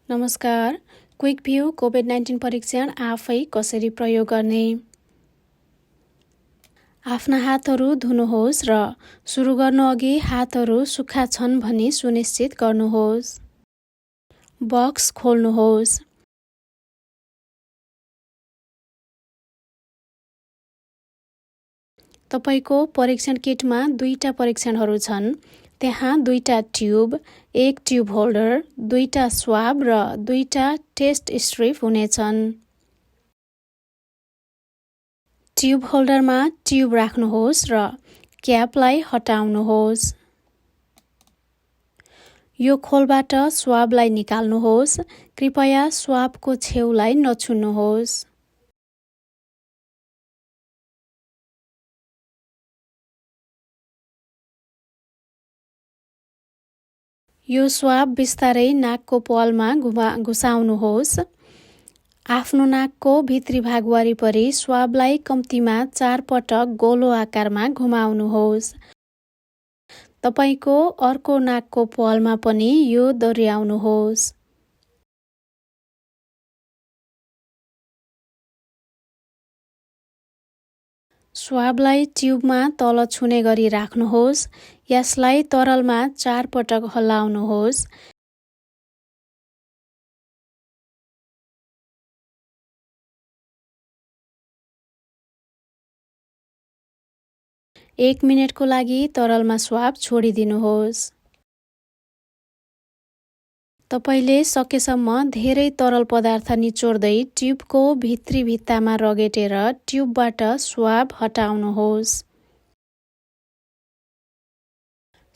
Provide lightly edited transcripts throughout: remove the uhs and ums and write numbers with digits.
नमस्कार, क्विकभ्यू कोभिड-19 परीक्षण आफै कसरी प्रयोग गर्ने? आफ्ना हातहरू धुनुहोस् र सुरु गर्नुअघि हातहरू सुक्खा छन् भनी सुनिश्चित गर्नुहोस्। बक्स खोल्नुहोस्। तपाईको परीक्षण किटमा दुईटा परीक्षणहरू छन्। त्यहाँ दुईटा ट्युब, एक ट्युब होल्डर, दुईटा स्वाब र दुईटा टेस्ट स्ट्रिप हुनेछन्। ट्युब होल्डरमा ट्युब राख्नुहोस् र क्यापलाई हटाउनुहोस्। यो खोलबाट स्वाबलाई निकाल्नुहोस्। कृपया स्वाबको छेउलाई नछुनुहोस्। यो स्वाब बिस्तारै नाकको प्वालमा घुसाउनुहोस्। आफ्नो नाकको भित्री भाग वरिपरि स्वाबलाई कम्तीमा 4 पटक गोलो आकारमा घुमाउनुहोस्। तपाईको अर्को नाकको प्वालमा पनि यो दोहोर्याउनुहोस्। स्वाबलाई ट्युबमा तल छुने गरी राख्नुहोस्। यसलाई तरलमा 4 पटक हल्लाउनुहोस्। एक मिनेटको लागि तरलमा स्वाब छोडिदिनुहोस्। तपाईले सकेसम्म धेरै तरल पदार्थ निचोर्दै ट्युबको भित्री भित्तामा रगेटेर ट्युबबाट स्वाब हटाउनुहोस्।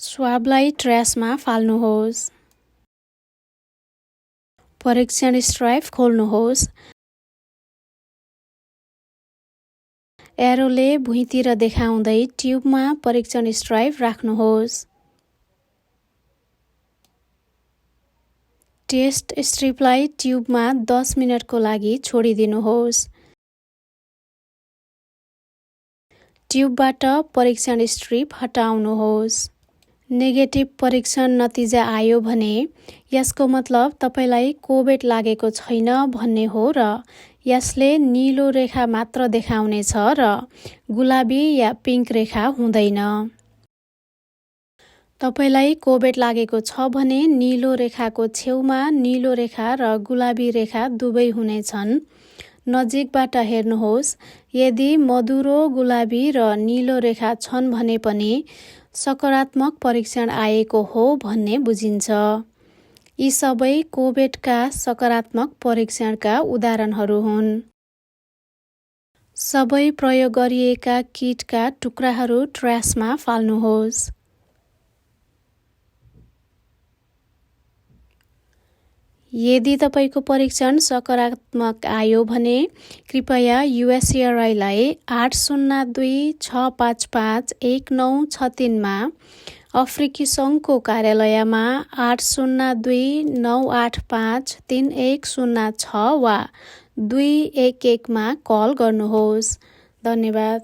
स्वाबलाई ट्र्यासमा फाल्नुहोस्। परीक्षण स्ट्राइप खोल्नुहोस्। एरोले भुइँतिर देखाउँदै ट्युबमा परीक्षण स्ट्राइप राख्नुहोस्। टेस्ट स्ट्रिपलाई ट्युबमा 10 मिनेटको लागि छोडिदिनुहोस्। ट्युबबाट परीक्षण स्ट्रिप हटाउनुहोस्। नेगेटिभ परीक्षण नतिजा आयो भने यसको मतलब तपाईलाई कोभिड लागेको छैन भन्ने हो र यसले नीलो रेखा मात्र देखाउनेछ र गुलाबी या पिङ्क रेखा हुँदैन। तपाईलाई कोभिड लागेको छ भने नीलो रेखाको छेउमा नीलो रेखा र गुलाबी रेखा दुवै हुनेछन्। नजिकबाट हेर्नुहोस्। यदि मधुरो गुलाबी र नीलो रेखा छन् भने पनि सकारात्मक परीक्षण आएको हो भन्ने बुझिन्छ। यी सबै कोभिडका सकारात्मक परीक्षणका उदाहरणहरू हुन्। सबै प्रयोग गरिएका किटका टुक्राहरू ट्र्यासमा फाल्नुहोस्। यदि तपाईको परीक्षण सकारात्मक आयो भने कृपया USARI-लाई 802-655-1963 मा, अफ्रिकी सङ्घको कार्यालयमा 802-985-3106 वा 211 मा कल गर्नुहोस्। धन्यवाद।